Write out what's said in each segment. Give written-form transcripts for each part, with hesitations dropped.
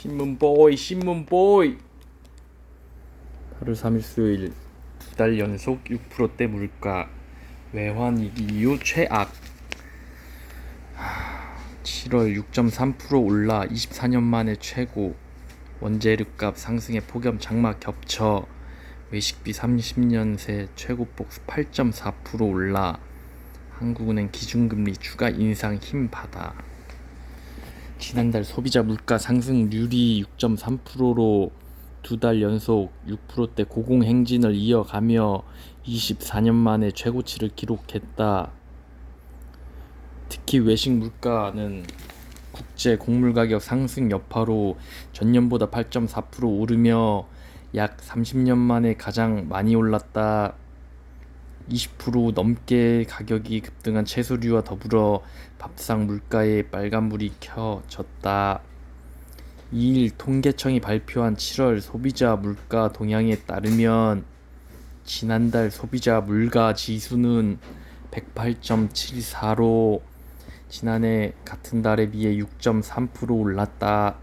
신문보이 8월 3일 수요일 두 달 연속 6%대 물가 외환위기 이후 최악. 7월 6.3% 올라 24년 만에 최고. 원재료값 상승에 폭염 장마 겹쳐 외식비 30년 새 최고폭 8.4% 올라 한국은행 기준금리 추가 인상 힘받아. 지난달 소비자 물가 상승률이 6.3%로 두 달 연속 6%대 고공행진을 이어가며 24년 만에 최고치를 기록했다. 특히 외식 물가는 국제 곡물 가격 상승 여파로 전년보다 8.4% 오르며 약 30년 만에 가장 많이 올랐다. 20% 넘게 가격이 급등한 채소류와 더불어 밥상 물가에 빨간불이 켜졌다. 2일 통계청이 발표한 7월 소비자 물가 동향에 따르면 지난달 소비자 물가 지수는 108.74로 지난해 같은 달에 비해 6.3% 올랐다.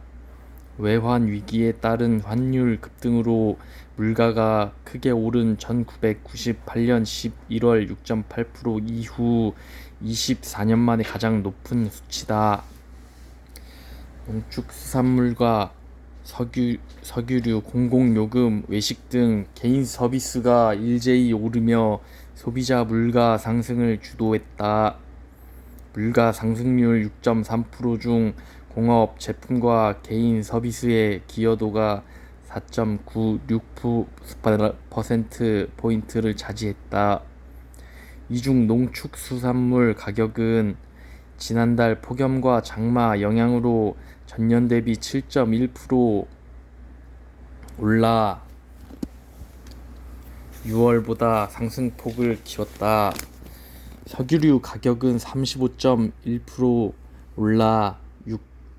외환 위기에 따른 환율 급등으로 물가가 크게 오른 1998년 11월 6.8% 이후 24년 만에 가장 높은 수치다. 농축수산물과 석유류, 공공요금, 외식 등 개인 서비스가 일제히 오르며 소비자 물가 상승을 주도했다. 물가 상승률 6.3% 중 공업, 제품과 개인 서비스의 기여도가 4.96%포인트를 차지했다. 이중 농축수산물 가격은 지난달 폭염과 장마 영향으로 전년 대비 7.1% 올라 6월보다 상승폭을 키웠다. 석유류 가격은 35.1% 올라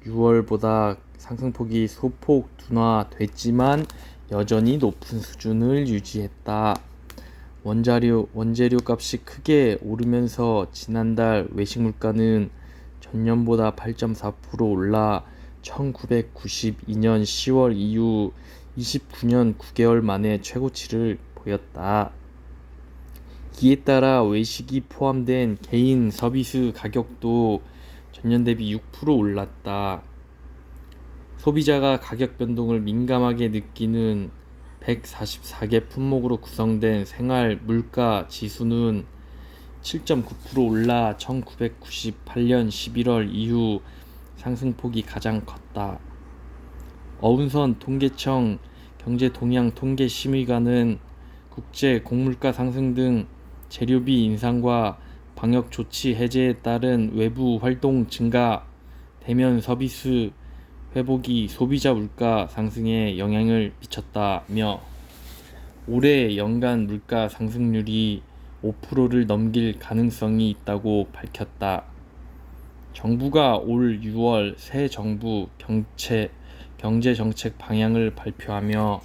6월보다 상승폭이 소폭 둔화됐지만 여전히 높은 수준을 유지했다. 원재료 값이 크게 오르면서 지난달 외식 물가는 전년보다 8.4% 올라 1992년 10월 이후 29년 9개월 만에 최고치를 보였다. 이에 따라 외식이 포함된 개인 서비스 가격도 전년 대비 6% 올랐다. 소비자가 가격 변동을 민감하게 느끼는 144개 품목으로 구성된 생활 물가 지수는 7.9% 올라 1998년 11월 이후 상승폭이 가장 컸다. 어운선 통계청 경제동향통계심의관은 국제 곡물가 상승 등 재료비 인상과 방역 조치 해제에 따른 외부 활동 증가, 대면 서비스 회복이 소비자 물가 상승에 영향을 미쳤다며 올해 연간 물가 상승률이 5%를 넘길 가능성이 있다고 밝혔다. 정부가 올 6월 새 정부 경제정책 방향을 발표하며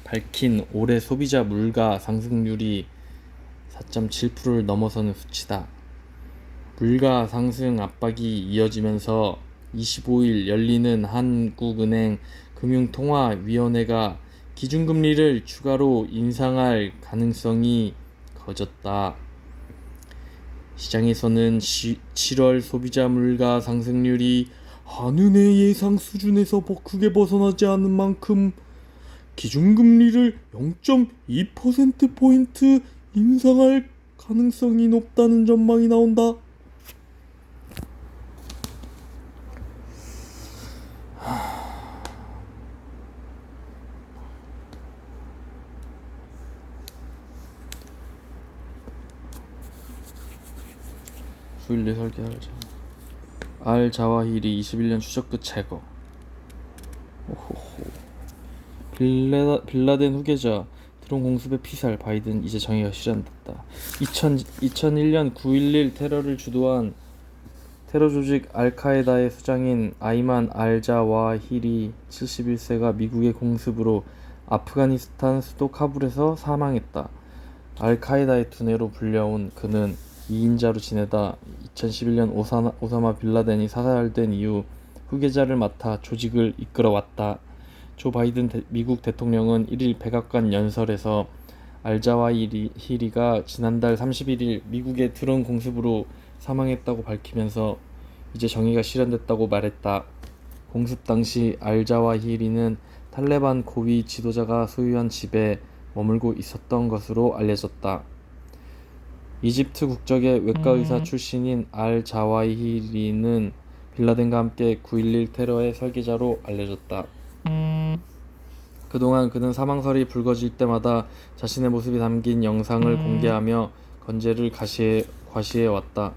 밝힌 올해 소비자 물가 상승률이 4.7%를 넘어서는 수치다. 물가 상승 압박이 이어지면서 25일 열리는 한국은행 금융통화위원회가 기준금리를 추가로 인상할 가능성이 커졌다. 시장에서는 7월 소비자 물가 상승률이 한은의 예상 수준에서 크게 벗어나지 않은 만큼 기준금리를 0.2%포인트 인상할 가능성이 높다는 전망이 나온다. 수일 내 설계할 알자와히리 21년 추적부 제거. 오호호. 빌라덴 후계자 드론 공습의 피살 바이든 이제 정의가 실현됐다. 2001년 9.11 테러를 주도한 테러 조직 알카에다의 수장인 아이만 알자와히리 71세가 미국의 공습으로 아프가니스탄 수도 카불에서 사망했다. 알카에다의 두뇌로 불려온 그는 2인자로 지내다 2011년 오사마 빌라덴이 사살된 이후 후계자를 맡아 조직을 이끌어왔다. 조 바이든 미국 대통령은 1일 백악관 연설에서 알자와 히리가 지난달 31일 미국의 드론 공습으로 사망했다고 밝히면서 이제 정의가 실현됐다고 말했다. 공습 당시 알자와 히리는 탈레반 고위 지도자가 소유한 집에 머물고 있었던 것으로 알려졌다. 이집트 국적의 외과의사 출신인 알 자와히리는 빌라덴과 함께 9.11 테러의 설계자로 알려졌다. 그동안 그는 사망설이 불거질 때마다 자신의 모습이 담긴 영상을 공개하며 건재를 과시해왔다.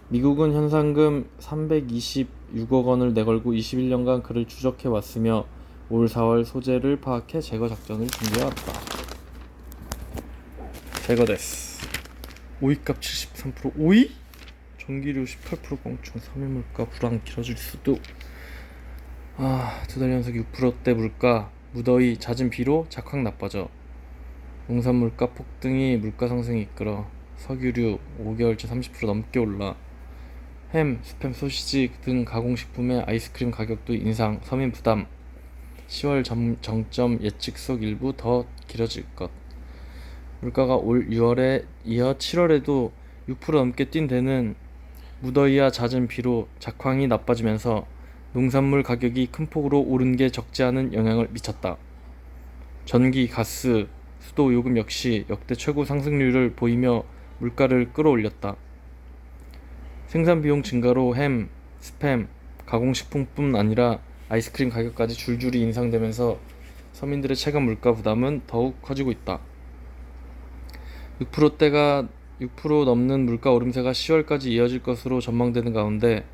미국은 현상금 326억 원을 내걸고 21년간 그를 추적해왔으며 올 4월 소재를 파악해 제거 작전을 준비해왔다. 제거됐어. 오이값 73%, 오이? 전기료 18% 공충, 섬유물가 불황 길어질 수도. 두 달 연속 6%대 물가, 무더위, 잦은 비로 작황 나빠져. 농산물가 폭등이 물가 상승에 이끌어. 석유류 5개월째 30% 넘게 올라. 햄, 스팸, 소시지 등 가공식품의 아이스크림 가격도 인상, 서민 부담. 10월 정점 예측 속 일부 더 길어질 것. 물가가 올 6월에 이어 7월에도 6% 넘게 뛴 데는 무더위와 잦은 비로 작황이 나빠지면서 농산물 가격이 큰 폭으로 오른 게 적지 않은 영향을 미쳤다. 전기, 가스, 수도 요금 역시 역대 최고 상승률을 보이며 물가를 끌어올렸다. 생산 비용 증가로 햄, 스팸, 가공식품뿐 아니라 아이스크림 가격까지 줄줄이 인상되면서 서민들의 체감 물가 부담은 더욱 커지고 있다. 6% 넘는 물가 오름세가 10월까지 이어질 것으로 전망되는 가운데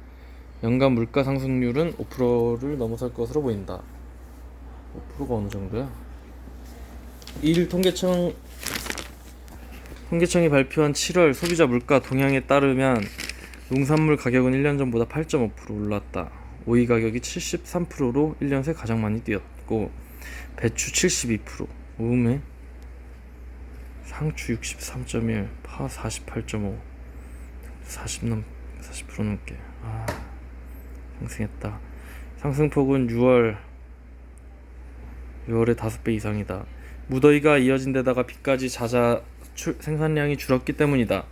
연간 물가 상승률은 5%를 넘어설 것으로 보인다. 5%가 어느 정도야? 2일 통계청이 발표한 7월 소비자 물가 동향에 따르면 농산물 가격은 1년 전보다 8.5% 올랐다. 오이 가격이 73%로 1년 새 가장 많이 뛰었고 배추 72%, 우음에 상추 63.1, 파 48.5, 40% 넘게 상승했다. 상승폭은 6월에 5배 이상이다. 무더위가 이어진 데다가 비까지 잦아 생산량이 줄었기 때문이다.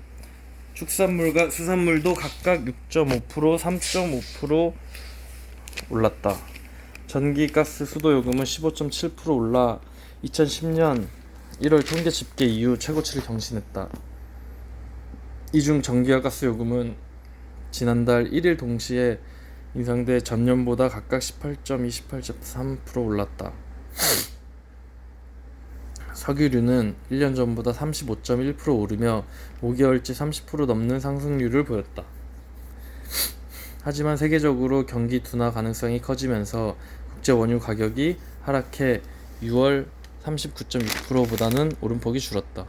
축산물과 수산물도 각각 6.5%, 3.5% 올랐다. 전기, 가스, 수도 요금은 15.7% 올라 2010년 1월 통계 집계 이후 최고치를 경신했다. 이 중 전기와 가스 요금은 지난달 1일 동시에 인상돼 전년보다 각각 18.2, 18.3% 올랐다. 석유류는 1년 전보다 35.1% 오르며 5개월째 30% 넘는 상승률을 보였다. 하지만 세계적으로 경기 둔화 가능성이 커지면서 국제 원유 가격이 하락해 6월 39.6%보다는 오름폭이 줄었다.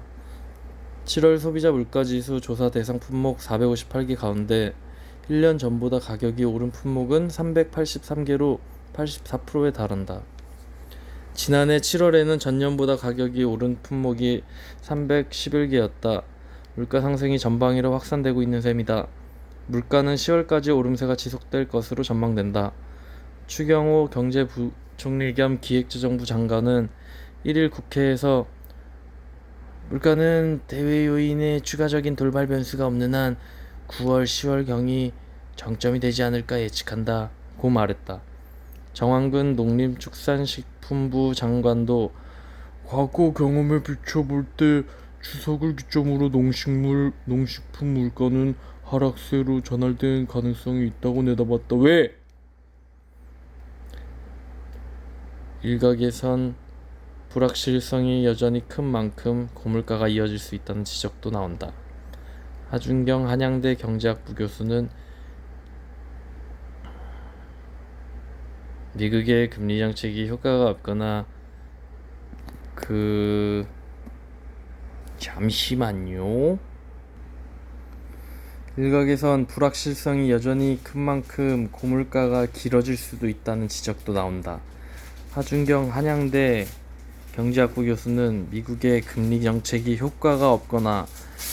7월 소비자 물가지수 조사 대상 품목 458개 가운데 1년 전보다 가격이 오른 품목은 383개로 84%에 달한다. 지난해 7월에는 전년보다 가격이 오른 품목이 311개였다. 물가 상승이 전방위로 확산되고 있는 셈이다. 물가는 10월까지 오름세가 지속될 것으로 전망된다. 추경호 경제부총리 겸 기획재정부 장관은 1일 국회에서 물가는 대외 요인의 추가적인 돌발 변수가 없는 한 9월, 10월경이 정점이 되지 않을까 예측한다 고 말했다. 정황근 농림축산식품부 장관도 과거 경험에 비춰볼 때 추석을 기점으로 농식품 물가는 하락세로 전환될 가능성이 있다고 내다봤다. 왜? 일각에선 불확실성이 여전히 큰 만큼 고물가가 이어질 수 있다는 지적도 나온다. 하준경 한양대 경제학부 교수는 미국의 금리 정책이 효과가 없거나 잠시만요. 일각에선 불확실성이 여전히 큰 만큼 고물가가 길어질 수도 있다는 지적도 나온다. 하준경 한양대 경제학부 교수는 미국의 금리 정책이 효과가 없거나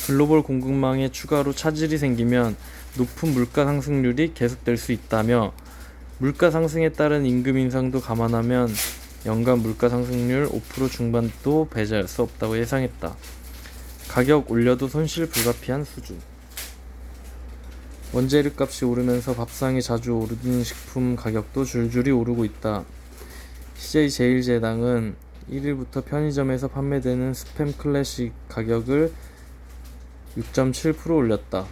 글로벌 공급망에 추가로 차질이 생기면 높은 물가 상승률이 계속될 수 있다며 물가 상승에 따른 임금 인상도 감안하면 연간 물가 상승률 5% 중반도 배제할 수 없다고 예상했다. 가격 올려도 손실 불가피한 수준. 원재료 값이 오르면서 밥상에 자주 오르는 식품 가격도 줄줄이 오르고 있다. CJ제일제당은 1일부터 편의점에서 판매되는 스팸 클래식 가격을 6.7% 올렸다.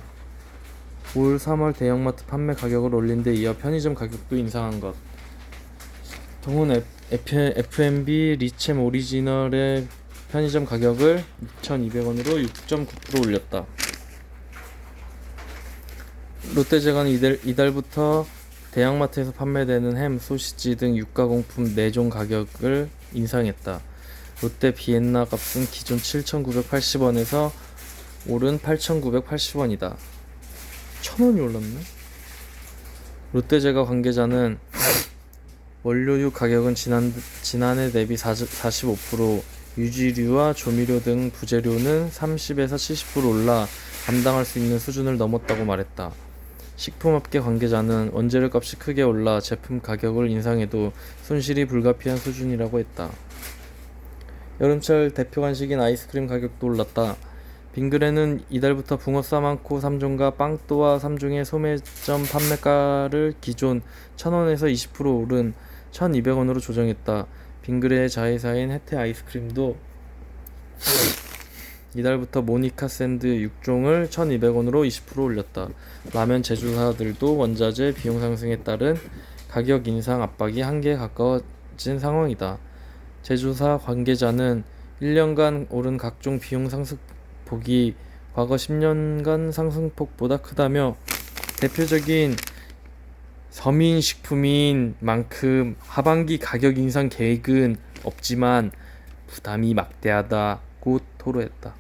올 3월 대형마트 판매 가격을 올린 데 이어 편의점 가격도 인상한 것. 동훈 F&B 리챔 오리지널의 편의점 가격을 6,200원으로 6.9% 올렸다. 롯데제과는 이달부터 대형마트에서 판매되는 햄, 소시지 등 육가공품 4종 가격을 인상했다. 롯데 비엔나 값은 기존 7,980원에서 오른 8,980원이다. 1,000원이 올랐네? 롯데제과 관계자는 원료유 가격은 지난해 대비 45%, 유지류와 조미료 등 부재료는 30에서 70% 올라 감당할 수 있는 수준을 넘었다고 말했다. 식품업계 관계자는 원재료 값이 크게 올라 제품 가격을 인상해도 손실이 불가피한 수준이라고 했다. 여름철 대표 간식인 아이스크림 가격도 올랐다. 빙그레는 이달부터 붕어 싸만코 3종과 빵또와 3종의 소매점 판매가를 기존 1,000원에서 20% 오른 1,200원으로 조정했다. 빙그레의 자회사인 혜태 아이스크림도 이달부터 모니카 샌드 6종을 1,200원으로 20% 올렸다. 라면 제조사들도 원자재 비용 상승에 따른 가격 인상 압박이 한계에 가까워진 상황이다. 제조사 관계자는 1년간 오른 각종 비용 상승폭이 과거 10년간 상승폭보다 크다며 대표적인 서민식품인 만큼 하반기 가격 인상 계획은 없지만 부담이 막대하다고 토로했다.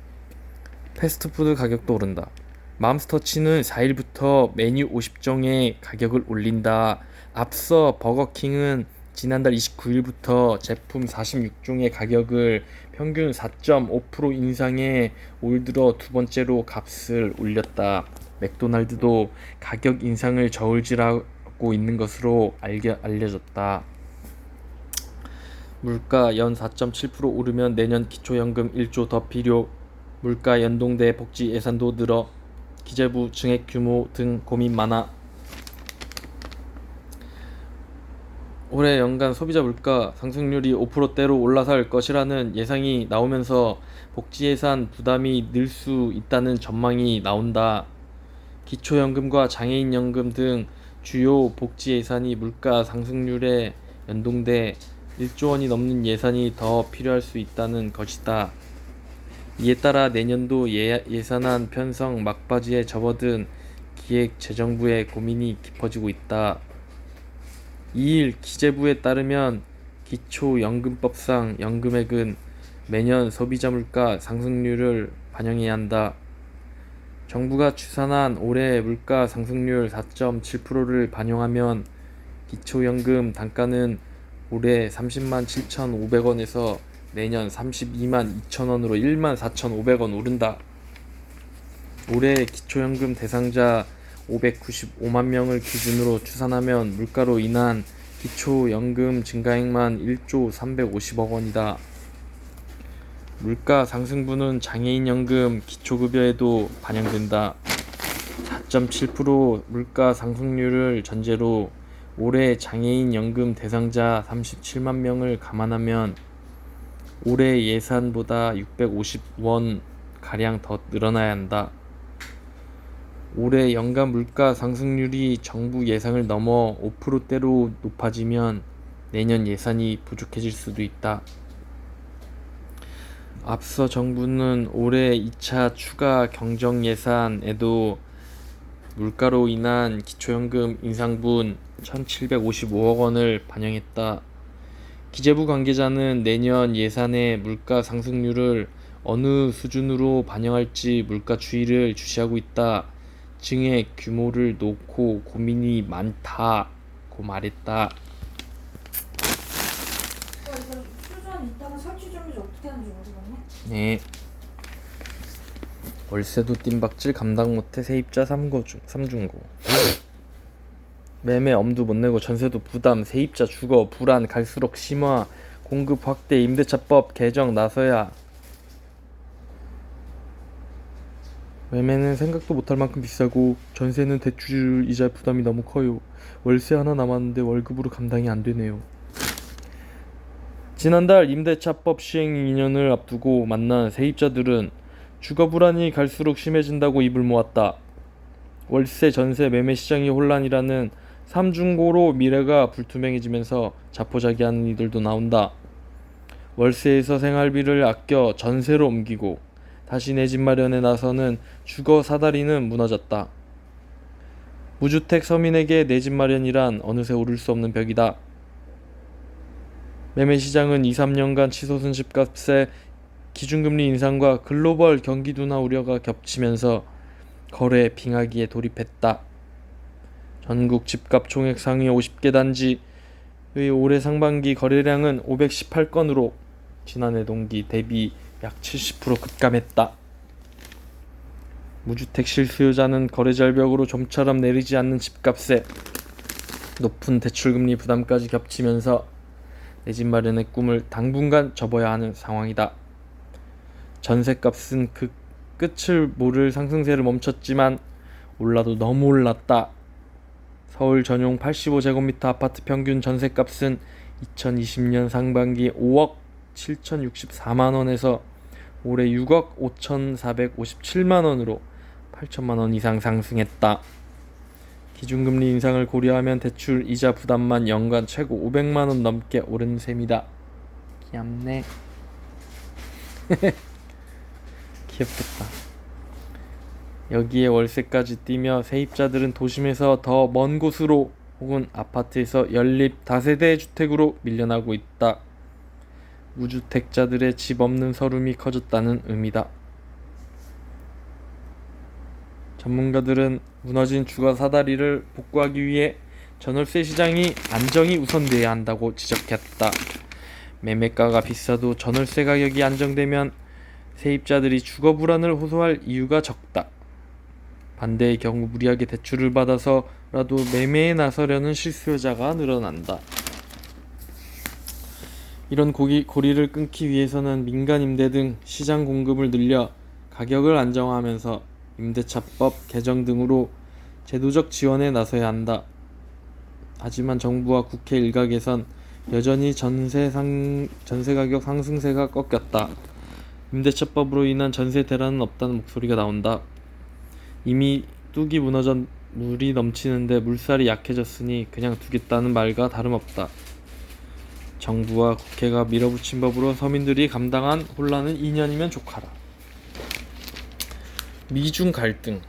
패스트푸드 가격도 오른다. 맘스터치는 4일부터 메뉴 50종의 가격을 올린다. 앞서 버거킹은 지난달 29일부터 제품 46종의 가격을 평균 4.5% 인상해 올 들어 두 번째로 값을 올렸다. 맥도날드도 가격 인상을 저울질하고 있는 것으로 알려졌다. 물가 연 4.7% 오르면 내년 기초연금 1조 더 필요. 물가 연동돼 복지 예산도 늘어. 기재부 증액 규모 등 고민 많아. 올해 연간 소비자 물가 상승률이 5%대로 올라설 것이라는 예상이 나오면서 복지 예산 부담이 늘 수 있다는 전망이 나온다. 기초연금과 장애인연금 등 주요 복지 예산이 물가 상승률에 연동돼 1조 원이 넘는 예산이 더 필요할 수 있다는 것이다. 이에 따라 내년도 예산안 편성 막바지에 접어든 기획재정부의 고민이 깊어지고 있다. 2일 기재부에 따르면 기초연금법상 연금액은 매년 소비자 물가 상승률을 반영해야 한다. 정부가 추산한 올해 물가 상승률 4.7%를 반영하면 기초연금 단가는 올해 30만 7,500원에서 내년 32만 2천원으로 1만 4,500원 오른다. 올해 기초연금 대상자 595만 명을 기준으로 추산하면 물가로 인한 기초연금 증가액만 1조 350억 원이다. 물가 상승분은 장애인연금, 기초급여에도 반영된다. 4.7% 물가 상승률을 전제로 올해 장애인연금 대상자 37만 명을 감안하면 올해 예산보다 650원 가량 더 늘어나야 한다. 올해 연간 물가 상승률이 정부 예상을 넘어 5%대로 높아지면 내년 예산이 부족해질 수도 있다. 앞서 정부는 올해 2차 추가 경정 예산에도 물가로 인한 기초연금 인상분 1,755억 원을 반영했다. 기재부 관계자는 내년 예산의 물가 상승률을 어느 수준으로 반영할지 물가 추이를 주시하고 있다. 증액 규모를 놓고 고민이 많다고 말했다. 이거 수전 이따가 설치 준비 어떻게 하는지 모르겠네. 네. 월세도 뜀박질 감당 못해 세입자 3중고. 매매 엄두 못 내고 전세도 부담, 세입자 주거, 불안 갈수록 심화, 공급 확대, 임대차법 개정 나서야. 매매는 생각도 못할 만큼 비싸고 전세는 대출 이자 부담이 너무 커요. 월세 하나 남았는데 월급으로 감당이 안 되네요. 지난달 임대차법 시행 2년을 앞두고 만난 세입자들은 주거 불안이 갈수록 심해진다고 입을 모았다. 월세, 전세, 매매 시장이 혼란이라는 삼중고로 미래가 불투명해지면서 자포자기하는 이들도 나온다. 월세에서 생활비를 아껴 전세로 옮기고 다시 내 집 마련에 나서는 주거 사다리는 무너졌다. 무주택 서민에게 내 집 마련이란 어느새 오를 수 없는 벽이다. 매매 시장은 2-3년간 치솟은 집값에 기준금리 인상과 글로벌 경기 둔화 우려가 겹치면서 거래 빙하기에 돌입했다. 전국 집값 총액 상위 50개 단지의 올해 상반기 거래량은 518건으로 지난해 동기 대비 약 70% 급감했다. 무주택 실수요자는 거래 절벽으로 좀처럼 내리지 않는 집값에 높은 대출금리 부담까지 겹치면서 내 집 마련의 꿈을 당분간 접어야 하는 상황이다. 전셋값은 그 끝을 모를 상승세를 멈췄지만 올라도 너무 올랐다. 서울 전용 85제곱미터 아파트 평균 전셋값은 2020년 상반기 5억 7,064만원에서 올해 6억 5,457만원으로 8천만원 이상 상승했다. 기준금리 인상을 고려하면 대출 이자 부담만 연간 최고 500만원 넘게 오른 셈이다. 귀엽네. 귀엽겠다. 여기에 월세까지 뛰며 세입자들은 도심에서 더 먼 곳으로 혹은 아파트에서 연립 다세대 주택으로 밀려나고 있다. 무주택자들의 집 없는 서름이 커졌다는 의미다. 전문가들은 무너진 주거 사다리를 복구하기 위해 전월세 시장이 안정이 우선돼야 한다고 지적했다. 매매가가 비싸도 전월세 가격이 안정되면 세입자들이 주거 불안을 호소할 이유가 적다. 반대의 경우 무리하게 대출을 받아서라도 매매에 나서려는 실수요자가 늘어난다. 이런 고리를 끊기 위해서는 민간 임대 등 시장 공급을 늘려 가격을 안정화하면서 임대차법 개정 등으로 제도적 지원에 나서야 한다. 하지만 정부와 국회 일각에선 여전히 전세 가격 상승세가 꺾였다. 임대차법으로 인한 전세 대란은 없다는 목소리가 나온다. 이미 뚝이 무너져 물이 넘치는데 물살이 약해졌으니 그냥 두겠다는 말과 다름없다. 정부와 국회가 밀어붙인 법으로 서민들이 감당한 혼란은 2년이면 족하라. 미중 갈등.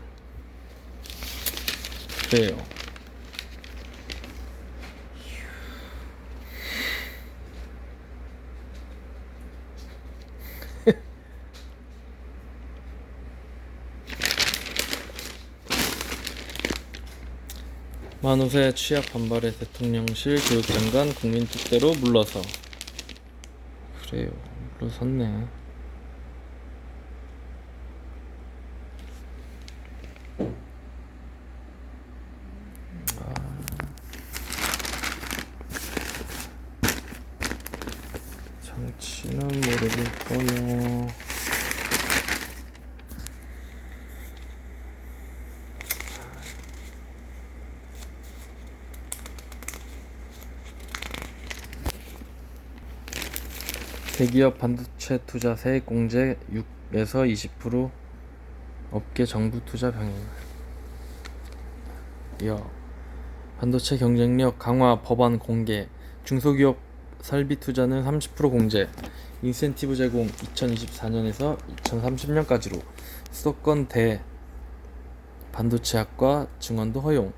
그래요. 만우세 취약 반발에 대통령실 교육장관 국민 뜻대로 물러서. 그래요. 물러섰네. 정치는 모르겠고요. 대기업 반도체 투자 세액 공제 6에서 20%, 업계 정부 투자 병행. 반도체 경쟁력 강화 법안 공개, 중소기업 설비 투자는 30% 공제, 인센티브 제공 2024년에서 2030년까지로 수도권 대 반도체학과 증원도 허용,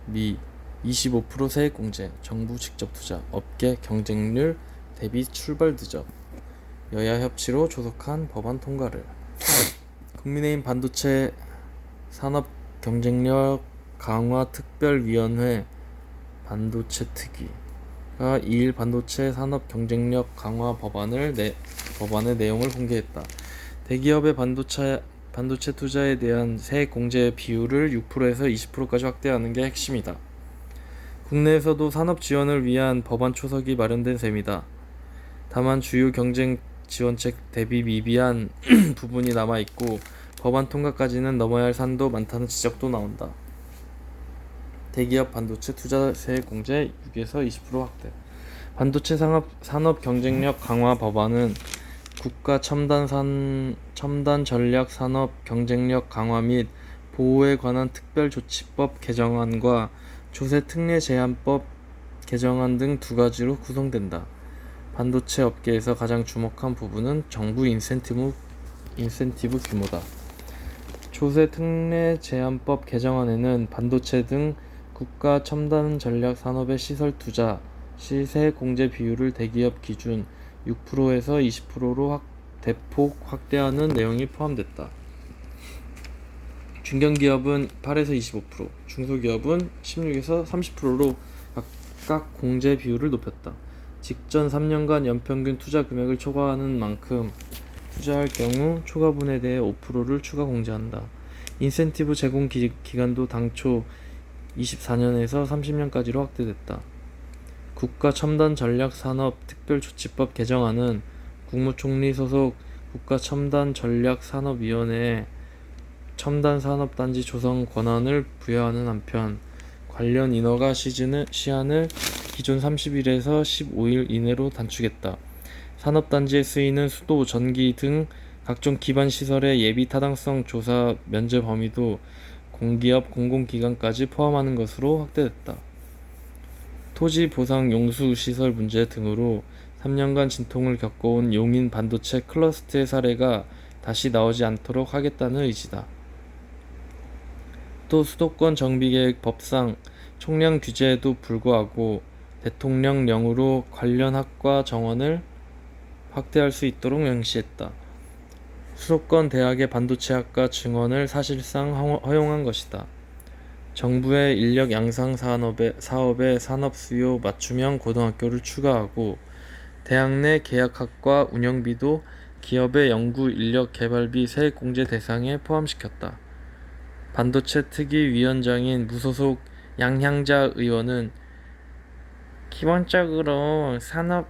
미 25% 세액 공제, 정부 직접 투자, 업계 경쟁률 대비 출발 늦어. 여야 협치로 조속한 법안 통과를. 국민의힘 반도체 산업 경쟁력 강화 특별위원회 반도체 특위가 2일 반도체 산업 경쟁력 강화 법안의 내용을 공개했다. 대기업의 반도체 투자에 대한 세액 공제 비율을 6%에서 20%까지 확대하는 게 핵심이다. 국내에서도 산업 지원을 위한 법안 초석이 마련된 셈이다. 다만 주요 경쟁 지원책 대비 미비한 부분이 남아있고 법안 통과까지는 넘어야 할 산도 많다는 지적도 나온다. 대기업 반도체 투자세 공제 6에서 20% 확대. 반도체 산업 경쟁력 강화 법안은 국가 첨단 전략 산업 경쟁력 강화 및 보호에 관한 특별조치법 개정안과 조세 특례 제한법 개정안 등 두 가지로 구성된다. 반도체 업계에서 가장 주목한 부분은 정부 인센티브 규모다. 조세 특례 제한법 개정안에는 반도체 등 국가 첨단 전략 산업의 시설 투자 시 세 공제 비율을 대기업 기준 6%에서 20%로 대폭 확대하는 내용이 포함됐다. 중견기업은 8에서 25%, 중소기업은 16에서 30%로 각각 공제 비율을 높였다. 직전 3년간 연평균 투자 금액을 초과하는 만큼 투자할 경우 초과분에 대해 5%를 추가 공제한다. 인센티브 제공 기간도 당초 24년에서 30년까지로 확대됐다. 국가 첨단 전략 산업 특별조치법 개정안은 국무총리 소속 국가 첨단 전략 산업위원회에 첨단 산업단지 조성 권한을 부여하는 한편 관련 인허가 시한을 기존 30일에서 15일 이내로 단축했다. 산업단지에 쓰이는 수도, 전기 등 각종 기반시설의 예비 타당성 조사 면제 범위도 공기업, 공공기관까지 포함하는 것으로 확대됐다. 토지 보상 용수 시설 문제 등으로 3년간 진통을 겪어온 용인 반도체 클러스터의 사례가 다시 나오지 않도록 하겠다는 의지다. 또 수도권 정비계획 법상 총량 규제에도 불구하고 대통령령으로 관련 학과 정원을 확대할 수 있도록 명시했다. 수도권 대학의 반도체학과 증원을 사실상 허용한 것이다. 정부의 인력 양상 사업에 산업 수요 맞춤형 고등학교를 추가하고 대학 내 계약학과 운영비도 기업의 연구 인력 개발비 세액 공제 대상에 포함시켰다. 반도체 특위 위원장인 무소속 양향자 의원은 기본적으로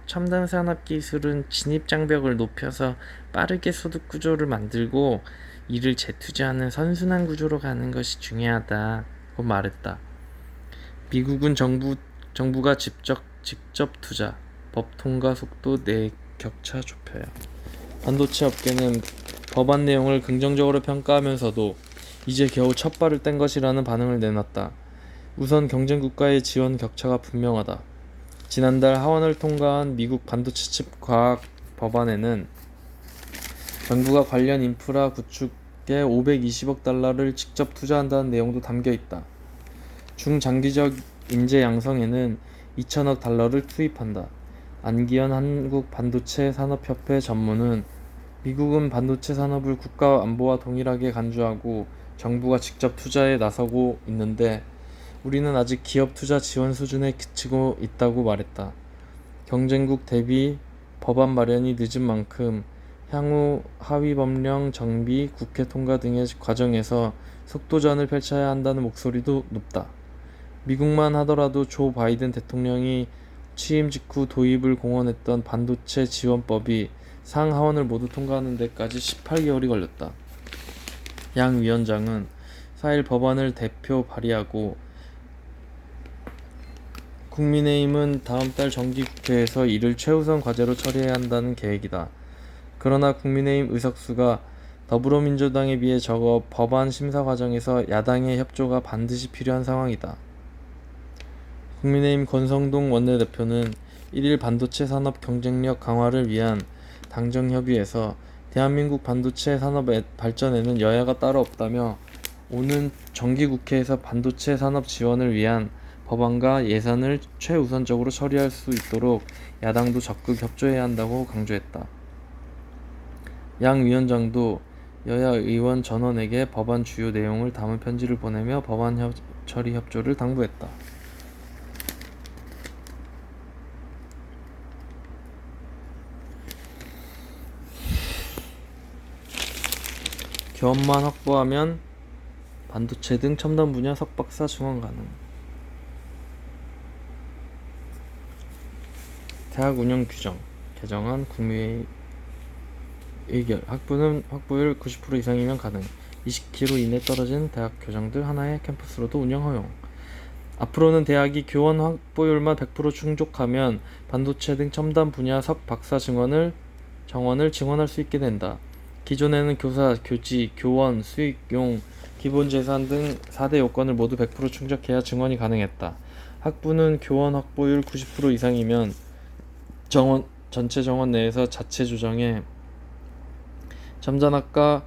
첨단 산업 기술은 진입 장벽을 높여서 빠르게 소득 구조를 만들고 이를 재투자하는 선순환 구조로 가는 것이 중요하다고 말했다. 미국은 정부가 직접 투자, 법 통과 속도 내 격차 좁혀요. 반도체 업계는 법안 내용을 긍정적으로 평가하면서도 이제 겨우 첫 발을 뗀 것이라는 반응을 내놨다. 우선 경쟁국가의 지원 격차가 분명하다. 지난달 하원을 통과한 미국 반도체 칩 과학 법안에는 정부가 관련 인프라 구축에 520억 달러를 직접 투자한다는 내용도 담겨 있다. 중장기적 인재 양성에는 2천억 달러를 투입한다. 안기현 한국반도체 산업협회 전무는 미국은 반도체 산업을 국가 안보와 동일하게 간주하고 정부가 직접 투자에 나서고 있는데 우리는 아직 기업 투자 지원 수준에 그치고 있다고 말했다. 경쟁국 대비 법안 마련이 늦은 만큼 향후 하위 법령 정비, 국회 통과 등의 과정에서 속도전을 펼쳐야 한다는 목소리도 높다. 미국만 하더라도 조 바이든 대통령이 취임 직후 도입을 공언했던 반도체 지원법이 상하원을 모두 통과하는 데까지 18개월이 걸렸다. 양 위원장은 4일 법안을 대표 발의하고 국민의힘은 다음 달 정기국회에서 이를 최우선 과제로 처리해야 한다는 계획이다. 그러나 국민의힘 의석수가 더불어민주당에 비해 적어 법안 심사 과정에서 야당의 협조가 반드시 필요한 상황이다. 국민의힘 권성동 원내대표는 1일 반도체 산업 경쟁력 강화를 위한 당정협의에서 대한민국 반도체 산업의 발전에는 여야가 따로 없다며 오는 정기국회에서 반도체 산업 지원을 위한 법안과 예산을 최우선적으로 처리할 수 있도록 야당도 적극 협조해야 한다고 강조했다. 양 위원장도 여야 의원 전원에게 법안 주요 내용을 담은 편지를 보내며 법안 처리 협조를 당부했다. 교원만 확보하면 반도체 등 첨단 분야 석박사 증원 가능. 대학 운영 규정 개정안 국무회의 의결. 학부는 확보율 90% 이상이면 가능. 20km 이내 떨어진 대학 교정들 하나의 캠퍼스로도 운영 허용. 앞으로는 대학이 교원 확보율만 100% 충족하면 반도체 등 첨단 분야 석 박사 정원을 증원할 수 있게 된다. 기존에는 교사, 교지, 교원, 수익용, 기본재산 등 4대 요건을 모두 100% 충족해야 증원이 가능했다. 학부는 교원 확보율 90% 이상이면 전체 정원 내에서 자체 조정해 첨단학과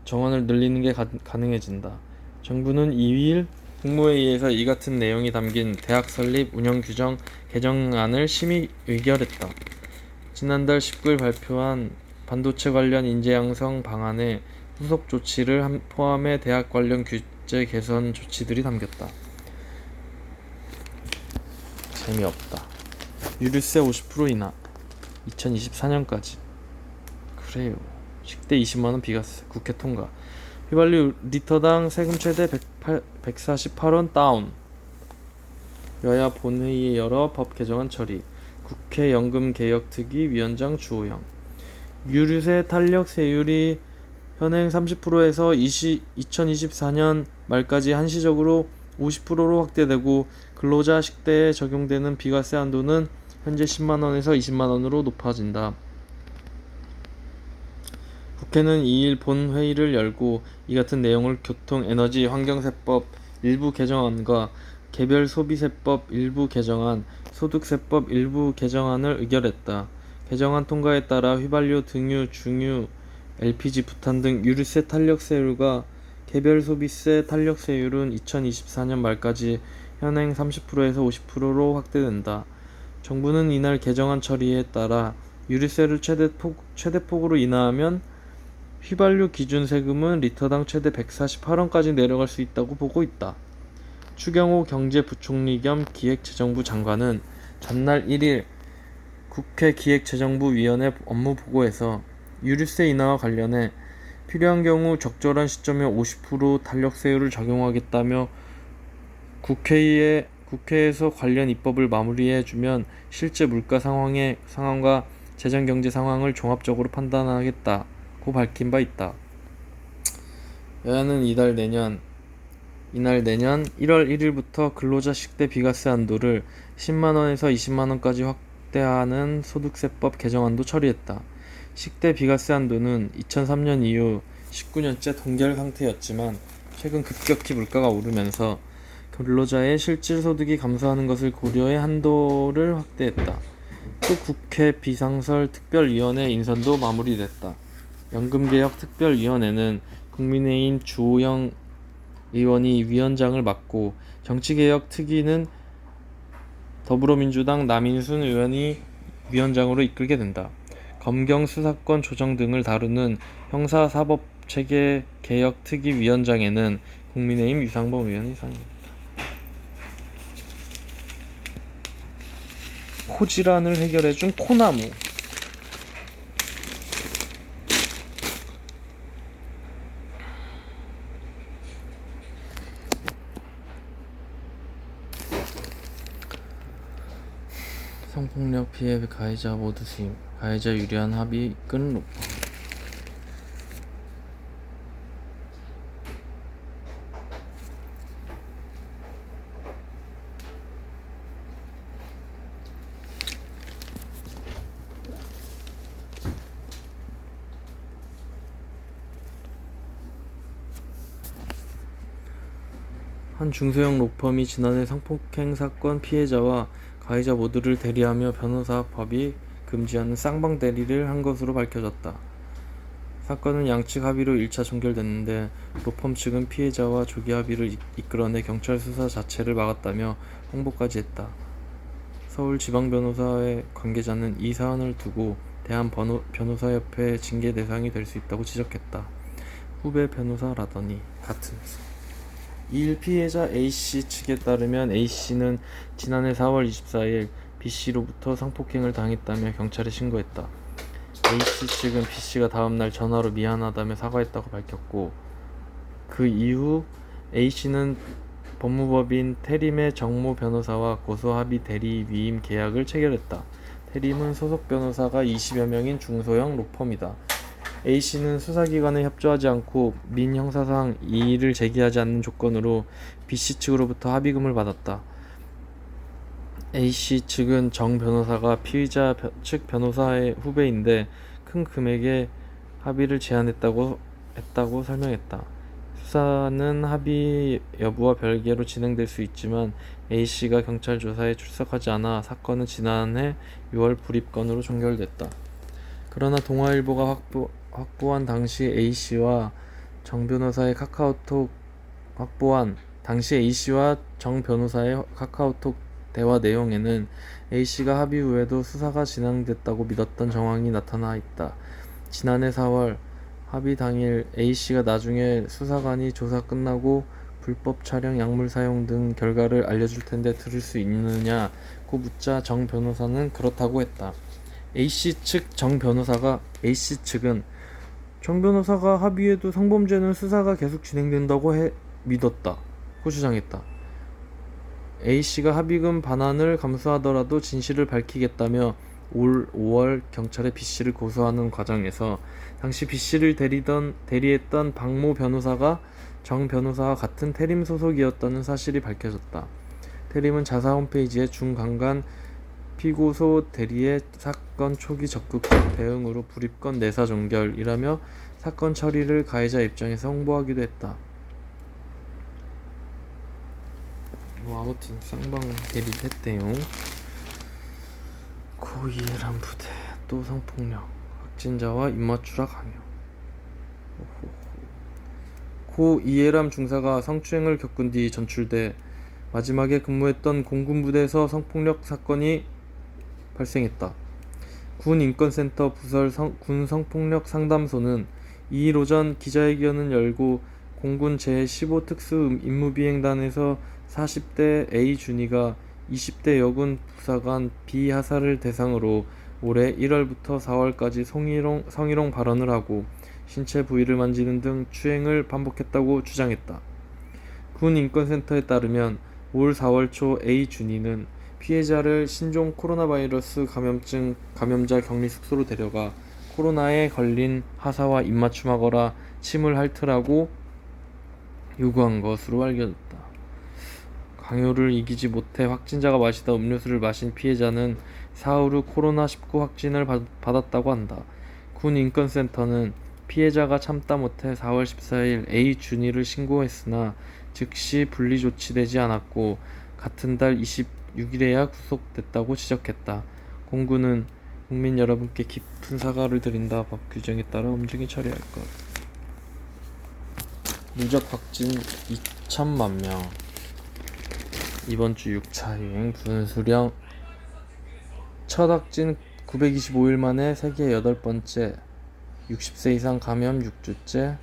정원을 늘리는 게 가능해진다. 정부는 2일 국무회의에서 이 같은 내용이 담긴 대학 설립 운영 규정 개정안을 심의 의결했다. 지난달 19일 발표한 반도체 관련 인재 양성 방안에 후속 조치를 포함해 대학 관련 규제 개선 조치들이 담겼다. 재미없다. 유류세 50% 인하 2024년까지. 그래요. 식대 20만원 비과세 국회 통과. 휘발유 리터당 세금 최대 148원 다운. 여야 본회의 열어 법 개정안 처리. 국회 연금개혁특위 위원장 주호영. 유류세 탄력 세율이 현행 30%에서 2024년 말까지 한시적으로 50%로 확대되고 근로자 식대에 적용되는 비과세 한도는 현재 10만원에서 20만원으로 높아진다. 국회는 2일 본회의를 열고 이 같은 내용을 교통, 에너지, 환경세법 일부 개정안과 개별소비세법 일부 개정안, 소득세법 일부 개정안을 의결했다. 개정안 통과에 따라 휘발유, 등유, 중유, LPG, 부탄 등 유류세 탄력세율과 개별소비세 탄력세율은 2024년 말까지 현행 30%에서 50%로 확대된다. 정부는 이날 개정안 처리에 따라 유류세를 최대폭으로 인하하면 휘발유 기준 세금은 리터당 최대 148원까지 내려갈 수 있다고 보고 있다. 추경호 경제부총리 겸 기획재정부 장관은 전날 1일 국회 기획재정부위원회 업무보고에서 유류세 인하와 관련해 필요한 경우 적절한 시점에 50% 탄력세율을 적용하겠다며 국회에서 관련 입법을 마무리해주면 실제 물가 상황과 재정경제 상황을 종합적으로 판단하겠다고 밝힌 바 있다. 여야는 이날 내년 1월 1일부터 근로자 식대 비과세 한도를 10만원에서 20만원까지 확대하는 소득세법 개정안도 처리했다. 식대 비과세 한도는 2003년 이후 19년째 동결 상태였지만 최근 급격히 물가가 오르면서 근로자의 실질 소득이 감소하는 것을 고려해 한도를 확대했다. 또 국회 비상설 특별위원회 인선도 마무리됐다. 연금개혁 특별위원회는 국민의힘 주호영 의원이 위원장을 맡고 정치개혁 특위는 더불어민주당 남인순 의원이 위원장으로 이끌게 된다. 검경 수사권 조정 등을 다루는 형사사법체계 개혁 특위 위원장에는 국민의힘 유상범 의원이 선임됩니다. 코질환을 해결해준 코나무. 성폭력 피해 가해자 모두 수임. 가해자 유리한 합의 끈 로펌. 한 중소형 로펌이 지난해 성폭행 사건 피해자와 가해자 모두를 대리하며 변호사 법이 금지하는 쌍방 대리를 한 것으로 밝혀졌다. 사건은 양측 합의로 1차 종결됐는데 로펌 측은 피해자와 조기 합의를 이끌어내 경찰 수사 자체를 막았다며 홍보까지 했다. 서울지방변호사회 관계자는 이 사안을 두고 대한변호사협회 징계 대상이 될 수 있다고 지적했다. 후배 변호사라더니 같은 회사. 2일 피해자 A씨 측에 따르면 A씨는 지난해 4월 24일 B씨로부터 성폭행을 당했다며 경찰에 신고했다. A씨 측은 B씨가 다음날 전화로 미안하다며 사과했다고 밝혔고 그 이후 A씨는 법무법인 태림의 정모 변호사와 고소합의 대리 위임 계약을 체결했다. 대림은 소속 변호사가 20여 명인 중소형 로펌이다. A씨는 수사기관에 협조하지 않고 민형사상 이의를 제기하지 않는 조건으로 B씨 측으로부터 합의금을 받았다. A씨 측은 정 변호사가 피의자 측 변호사의 후배인데 큰 금액의 합의를 제안했다고 설명했다. 수사는 합의 여부와 별개로 진행될 수 있지만 A씨가 경찰 조사에 출석하지 않아 사건은 지난해 6월 불입건으로 종결됐다. 그러나 동아일보가 확보한 당시 A씨와 정 변호사의 카카오톡 대화 내용에는 A씨가 합의 후에도 수사가 진행됐다고 믿었던 정황이 나타나 있다. 지난해 4월 합의 당일 A씨가 나중에 수사관이 조사 끝나고 불법 촬영 약물 사용 등 결과를 알려줄 텐데 들을 수 있느냐고 묻자 정 변호사는 그렇다고 했다. A씨 측은 정 변호사가 합의해도 성범죄는 수사가 계속 진행된다고 믿었다고 주장했다. A씨가 합의금 반환을 감수하더라도 진실을 밝히겠다며 올 5월 경찰에 B씨를 고소하는 과정에서 당시 B씨를 대리했던 박모 변호사가 정 변호사와 같은 태림 소속이었다는 사실이 밝혀졌다. 태림은 자사 홈페이지에 중간간 피고소 대리의 사건 초기 적극 대응으로 불입건 내사 종결이라며 사건 처리를 가해자 입장에서 홍보하기도 했다. 아무튼 쌍방 대리를 했대요. 고 이해람 부대 또 성폭력 확진자와 입맞추라 강요. 고 이해람 중사가 성추행을 겪은 뒤 전출돼 마지막에 근무했던 공군 부대에서 성폭력 사건이 발생했다. 군 인권센터 부설 군 성폭력 상담소는 2일 오전 기자회견을 열고 공군 제15 특수 임무비행단에서 40대 A 준이가 20대 여군 부사관 B 하사를 대상으로 올해 1월부터 4월까지 성희롱 발언을 하고 신체 부위를 만지는 등 추행을 반복했다고 주장했다. 군 인권센터에 따르면 올 4월 초 A 준이는 피해자를 신종 코로나 바이러스 감염자 격리 숙소로 데려가 코로나에 걸린 하사와 입맞춤하거나 침을 핥으라고 요구한 것으로 알려졌다. 강요를 이기지 못해 확진자가 마시다 음료수를 마신 피해자는 사흘 후 코로나19 확진을 받았다고 한다. 군 인권센터는 피해자가 참다 못해 4월 14일 A 준이를 신고했으나 즉시 분리 조치되지 않았고 같은 달 26일에야 구속됐다고 지적했다. 공군은 국민 여러분께 깊은 사과를 드린다. 법 규정에 따라 엄중히 처리할 것. 누적 확진 2천만 명. 이번 주 6차 유행 분수령 첫 확진 925일 만에 세계 8번째 60세 이상 감염 6주째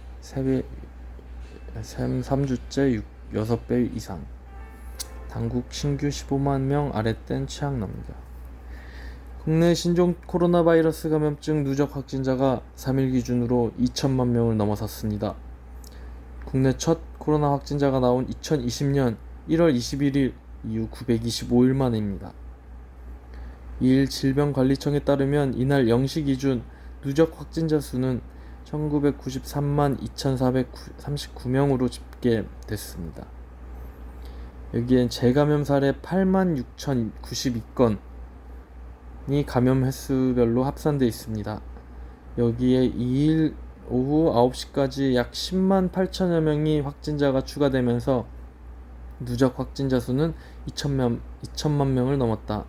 3주째 6배 이상 당국 신규 15만 명 아랫된 취약 넘겨. 국내 신종 코로나 바이러스 감염증 누적 확진자가 3일 기준으로 2천만 명을 넘어섰습니다. 국내 첫 코로나 확진자가 나온 2020년 1월 21일 이후 925일 만입니다. 이일 질병관리청에 따르면 이날 0시 기준 누적 확진자 수는 1993만 2439명으로 집계됐습니다. 여기엔 재감염 사례 8만 6092건이 감염 횟수별로 합산되어 있습니다. 여기에 2일 오후 9시까지 약 10만 8천여 명이 확진자가 추가되면서 누적 확진자 수는 2천만 명을 넘었다.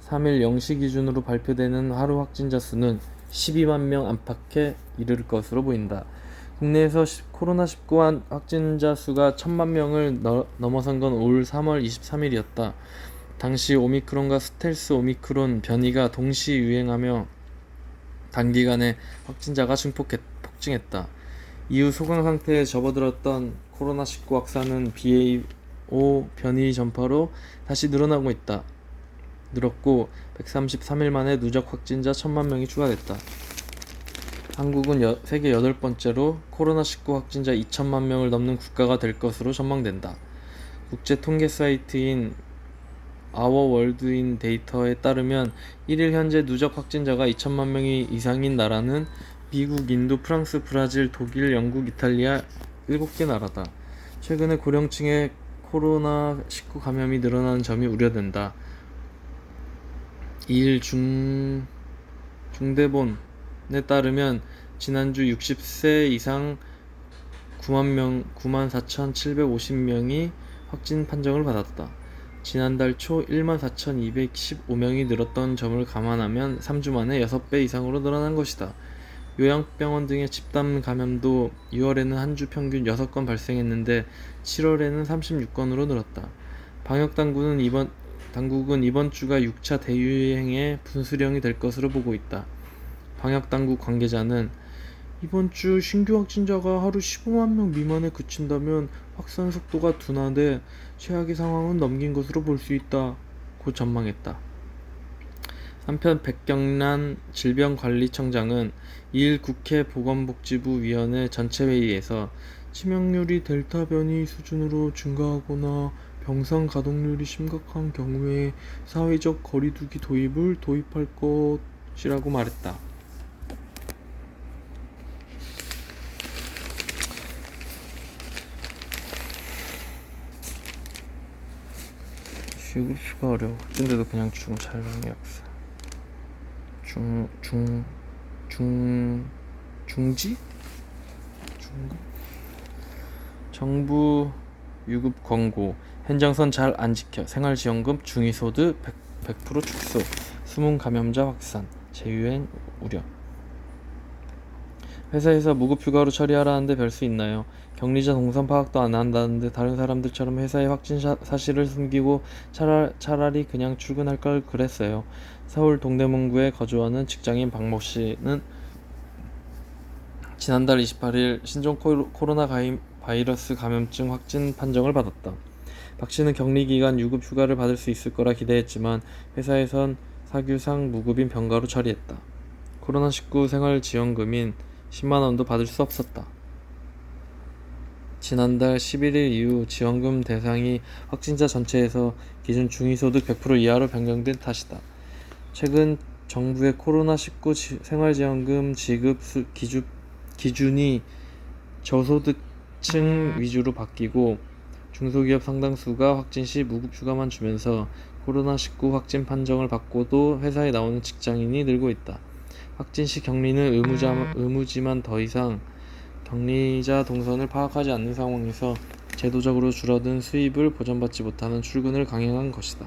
3일 0시 기준으로 발표되는 하루 확진자 수는 12만 명 안팎에 이를 것으로 보인다. 국내에서 코로나19 확진자 수가 1000만 명을 넘어선 건 올 3월 23일이었다. 당시 오미크론과 스텔스 오미크론 변이가 동시 유행하며 단기간에 확진자가 폭증했다. 이후 소강 상태에 접어들었던 코로나19 확산은 BA.5 변이 전파로 다시 늘었고 133일 만에 누적 확진자 1000만 명이 추가됐다. 한국은 세계 8번째로 코로나19 확진자 2천만 명을 넘는 국가가 될 것으로 전망된다. 국제 통계 사이트인 아워월드인 데이터에 따르면 1일 현재 누적 확진자가 2천만 명이 이상인 나라는 미국, 인도, 프랑스, 브라질, 독일, 영국, 이탈리아 7개 나라다. 최근에 고령층의 코로나19 감염이 늘어나는 점이 우려된다. 2일 중대본에 따르면 지난주 60세 이상 94,750명이 확진 판정을 받았다. 지난달 초 14,215명이 늘었던 점을 감안하면 3주 만에 6배 이상으로 늘어난 것이다. 요양병원 등의 집단 감염도 6월에는 한 주 평균 6건 발생했는데 7월에는 36건으로 늘었다. 방역당국은 이번 주가 6차 대유행의 분수령이 될 것으로 보고 있다. 방역당국 관계자는 이번 주 신규 확진자가 하루 15만 명 미만에 그친다면 확산 속도가 둔화돼 최악의 상황은 넘긴 것으로 볼 수 있다. 고 전망했다. 한편 백경란 질병관리청장은 2일 국회 보건복지부 위원회 전체 회의에서 치명률이 델타 변이 수준으로 증가하거나 병상 가동률이 심각한 경우에 사회적 거리두기 도입을 도입할 것이라고 말했다. 유급휴가 어려워. 근데도 그냥 죽음 촬영이 없어. 중지? 중급? 정부 유급 권고. 현장선 잘 안 지켜. 생활지원금 중위소득 100% 축소. 숨은 감염자 확산. 재유행 우려. 회사에서 무급휴가로 처리하라는데 별 수 있나요? 격리자 동선 파악도 안 한다는데 다른 사람들처럼 회사의 확진 사실을 숨기고 차라리 그냥 출근할 걸 그랬어요. 서울 동대문구에 거주하는 직장인 박모 씨는 지난달 28일 신종 코로나 바이러스 감염증 확진 판정을 받았다. 박 씨는 격리 기간 유급 휴가를 받을 수 있을 거라 기대했지만 회사에선 사규상 무급인 병가로 처리했다. 코로나19 생활지원금인 10만 원도 받을 수 없었다. 지난달 11일 이후 지원금 대상이 확진자 전체에서 기준 중위소득 100% 이하로 변경된 탓이다. 최근 정부의 코로나19 생활지원금 지급 기준이 저소득층 위주로 바뀌고 중소기업 상당수가 확진 시 무급휴가만 주면서 코로나19 확진 판정을 받고도 회사에 나오는 직장인이 늘고 있다. 확진 시 격리는 의무지만 더 이상 격리자 동선을 파악하지 않는 상황에서 제도적으로 줄어든 수입을 보전받지 못하는 출근을 강행하는 것이다.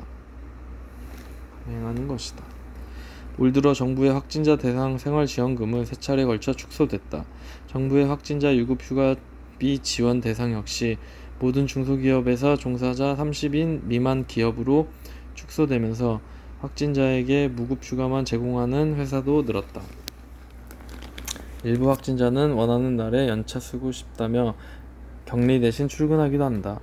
올 들어 정부의 확진자 대상 생활지원금은 3차례에 걸쳐 축소됐다. 정부의 확진자 유급휴가비 지원 대상 역시 모든 중소기업에서 종사자 30인 미만 기업으로 축소되면서 확진자에게 무급휴가만 제공하는 회사도 늘었다. 일부 확진자는 원하는 날에 연차 쓰고 싶다며 격리 대신 출근하기도 한다.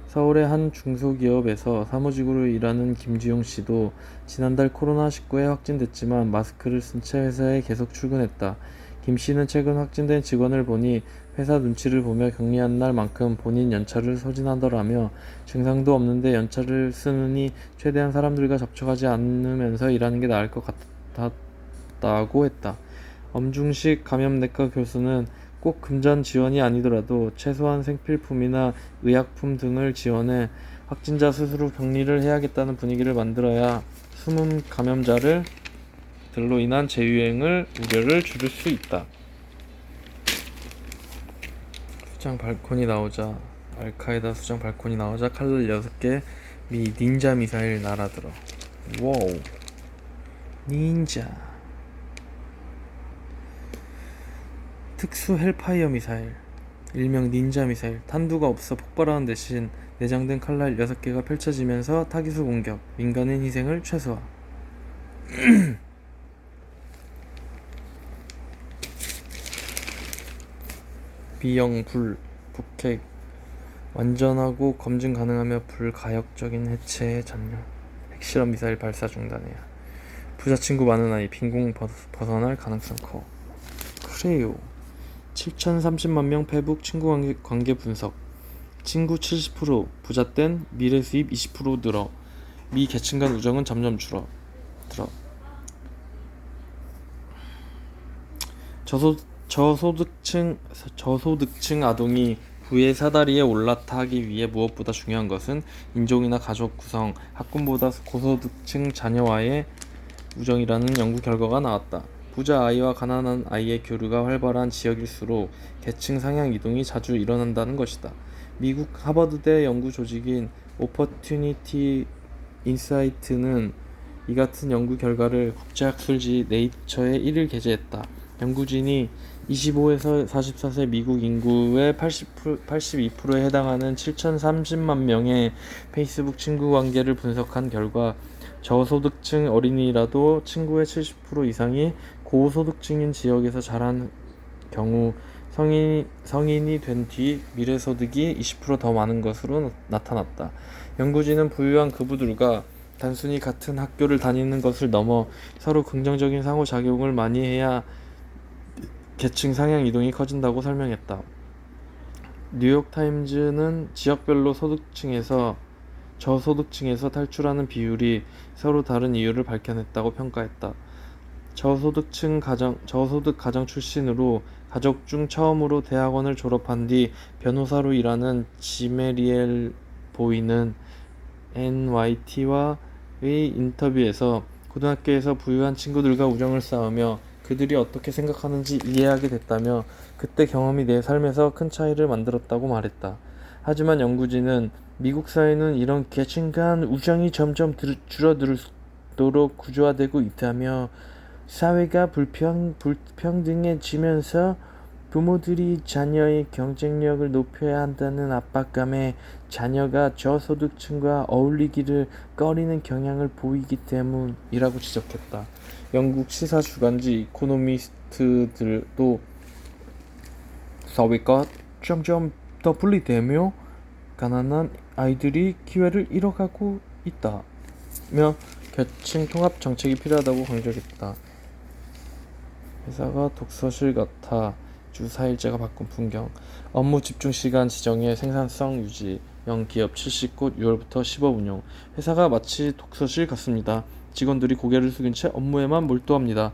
서울의 한 중소기업에서 사무직으로 일하는 김지용 씨도 지난달 코로나19에 확진됐지만 마스크를 쓴 채 회사에 계속 출근했다. 김 씨는 최근 확진된 직원을 보니 회사 눈치를 보며 격리한 날만큼 본인 연차를 소진하더라며 증상도 없는데 연차를 쓰느니 최대한 사람들과 접촉하지 않으면서 일하는 게 나을 것 같았다고 했다. 엄중식 감염내과 교수는 꼭 금전 지원이 아니더라도 최소한 생필품이나 의약품 등을 지원해 확진자 스스로 격리를 해야겠다는 분위기를 만들어야 숨은 감염자들로 인한 재유행을 우려를 줄일 수 있다. 수장 발코니 나오자 알카에다 수장 발코니 나오자 칼날 6개 미 닌자 미사일 날아들어. 와우. 닌자. 특수 헬파이어 미사일, 일명 닌자 미사일. 탄두가 없어 폭발하는 대신 내장된 칼날 6개가 펼쳐지면서 타기수 공격, 민간인 희생을 최소화. 비영 불 북핵 완전하고 검증 가능하며 불가역적인 해체에 전념. 핵실험 미사일 발사 중단해야. 부자친구 많은 아이 빈공 벗어날 가능성 커. 그래요. 7,030만 명 페북 친구 관계 분석. 친구 70%, 부자 땐 미래 수입 20% 늘어. 미 계층 간 우정은 점점 줄어들어. 저소득층 아동이 부의 사다리에 올라타기 위해 무엇보다 중요한 것은 인종이나 가족 구성, 학군보다 고소득층 자녀와의 우정이라는 연구 결과가 나왔다. 부자 아이와 가난한 아이의 교류가 활발한 지역일수록 계층 상향 이동이 자주 일어난다는 것이다. 미국 하버드대 연구 조직인 오퍼튜니티 인사이트는 이 같은 연구 결과를 국제학술지 네이처에 1일 게재했다. 연구진이 25에서 44세 미국 인구의 82%에 해당하는 7,030만 명의 페이스북 친구 관계를 분석한 결과 저소득층 어린이라도 친구의 70% 이상이 고소득층인 지역에서 자란 경우 성인이 된 뒤 미래소득이 20% 더 많은 것으로 나타났다. 연구진은 부유한 그부들과 단순히 같은 학교를 다니는 것을 넘어 서로 긍정적인 상호작용을 많이 해야 계층 상향 이동이 커진다고 설명했다. 뉴욕타임즈는 지역별로 저소득층에서 탈출하는 비율이 서로 다른 이유를 밝혀냈다고 평가했다. 저소득 가정 출신으로 가족 중 처음으로 대학원을 졸업한 뒤 변호사로 일하는 지메리엘 보이는 NYT와의 인터뷰에서 고등학교에서 부유한 친구들과 우정을 쌓으며 그들이 어떻게 생각하는지 이해하게 됐다며 그때 경험이 내 삶에서 큰 차이를 만들었다고 말했다. 하지만 연구진은 미국 사회는 이런 계층 간 우정이 점점 줄어들도록 구조화되고 있다며 사회가 불평등해지면서 부모들이 자녀의 경쟁력을 높여야 한다는 압박감에 자녀가 저소득층과 어울리기를 꺼리는 경향을 보이기 때문이라고 지적했다. 영국 시사 주간지 이코노미스트들도 사회가 점점 더 분리되며 가난한 아이들이 기회를 잃어가고 있다며 계층 통합 정책이 필요하다고 강조했다. 회사가 독서실 같아. 주 4일제가 바꾼 풍경. 업무 집중 시간 지정에 생산성 유지. 영기업 70곳 6월부터 10업 운용. 회사가 마치 독서실 같습니다. 직원들이 고개를 숙인 채 업무에만 몰두합니다.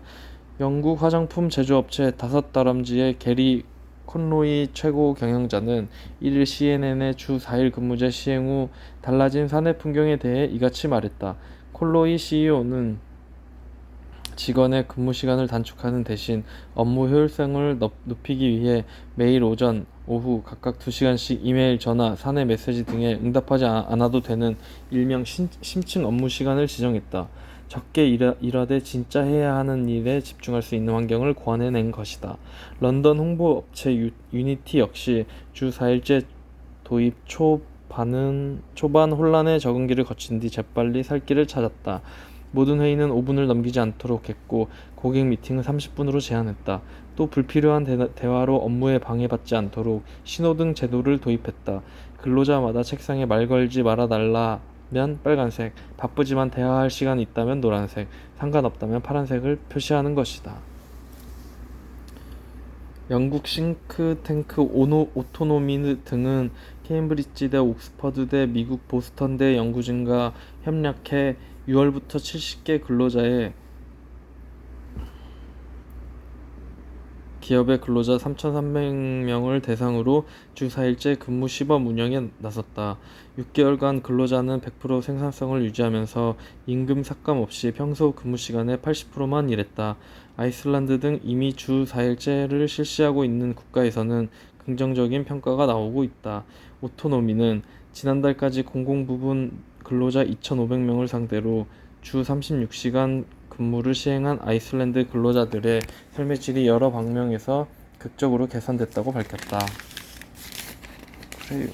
영국 화장품 제조업체 다섯다람쥐의 게리 콘로이 최고 경영자는 1일 CNN의 주 4일 근무제 시행 후 달라진 사내 풍경에 대해 이같이 말했다. 콘로이 CEO는 직원의 근무 시간을 단축하는 대신 업무 효율성을 높이기 위해 매일 오전, 오후 각각 2시간씩 이메일, 전화, 사내 메시지 등에 응답하지 않아도 되는 일명 심층 업무 시간을 지정했다. 적게 일하되 진짜 해야 하는 일에 집중할 수 있는 환경을 구현해낸 것이다. 런던 홍보 업체 유니티 역시 주 4일제 도입 초반 혼란의 적응기를 거친 뒤 재빨리 살 길을 찾았다. 모든 회의는 5분을 넘기지 않도록 했고 고객 미팅은 30분으로 제한했다. 또 불필요한 대화로 업무에 방해받지 않도록 신호등 제도를 도입했다. 근로자마다 책상에 말 걸지 말아달라면 빨간색, 바쁘지만 대화할 시간이 있다면 노란색, 상관없다면 파란색을 표시하는 것이다. 영국 싱크탱크 오토노미 등은 케임브리지대, 옥스퍼드대, 미국 보스턴대 연구진과 협력해 6월부터 70개 기업의 근로자 3,300명을 대상으로 주 4일제 근무 시범 운영에 나섰다. 6개월간 근로자는 100% 생산성을 유지하면서 임금 삭감 없이 평소 근무 시간의 80%만 일했다. 아이슬란드 등 이미 주 4일제를 실시하고 있는 국가에서는 긍정적인 평가가 나오고 있다. 오토노미는 지난달까지 공공부문 근로자 2,500명을 상대로 주 36시간 근무를 시행한 아이슬란드 근로자들의 삶의 질이 여러 방면에서 극적으로 개선됐다고 밝혔다. 그래요.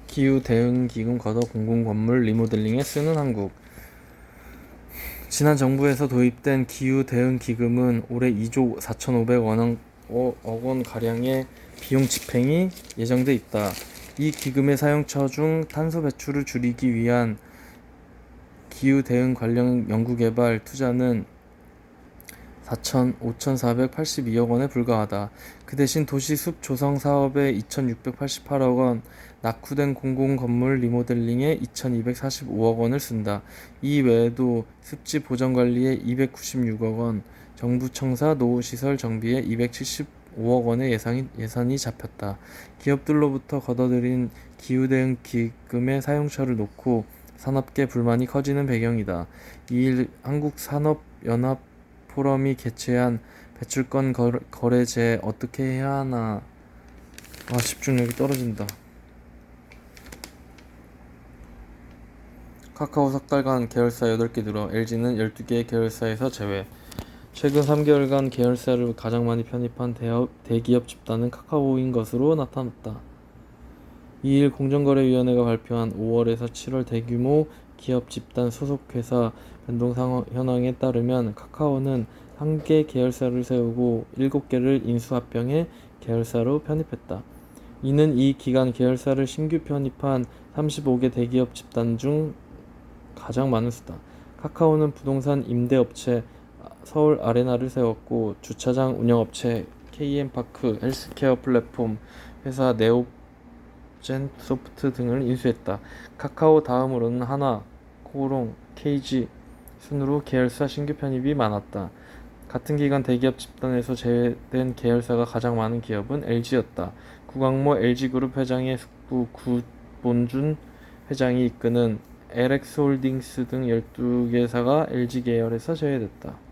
기후 대응 기금 걷어 공공 건물 리모델링에 쓰는 한국. 지난 정부에서 도입된 기후 대응 기금은 올해 2조 4,500억 원 가량의 비용 집행이 예정돼 있다. 이 기금의 사용처 중 탄소 배출을 줄이기 위한 기후 대응 관련 연구개발 투자는 5,482억 원에 불과하다. 그 대신 도시 숲 조성 사업에 2,688억 원, 낙후된 공공건물 리모델링에 2,245억 원을 쓴다. 이 외에도 습지 보전 관리에 296억 원, 정부 청사 노후시설 정비에 275억 원의 예산이 잡혔다. 기업들로부터 걷어들인 기후대응 기금의 사용처를 놓고 산업계 불만이 커지는 배경이다. 2일 한국산업연합 포럼이 개최한 배출권 거래제 어떻게 해야 하나. 집중력이 떨어진다. 카카오 석 달간 계열사 8개 늘어 LG는 12개의 계열사에서 제외. 최근 3개월간 계열사를 가장 많이 편입한 대기업 집단은 카카오인 것으로 나타났다. 2일 공정거래위원회가 발표한 5월에서 7월 대규모 기업 집단 소속회사 변동 현황에 따르면 카카오는 1개 계열사를 세우고 7개를 인수합병해 계열사로 편입했다. 이는 이 기간 계열사를 신규 편입한 35개 대기업 집단 중 가장 많은 수다. 카카오는 부동산 임대업체 서울 아레나를 세웠고 주차장 운영업체 KM파크, 헬스케어 플랫폼 회사 네오젠 소프트 등을 인수했다. 카카오 다음으로는 하나, 코오롱, KG 순으로 계열사 신규 편입이 많았다. 같은 기간 대기업 집단에서 제외된 계열사가 가장 많은 기업은 LG였다. 구광모 LG그룹 회장의 숙부 구본준 회장이 이끄는 LX홀딩스 등 12개사가 LG 계열에서 제외됐다.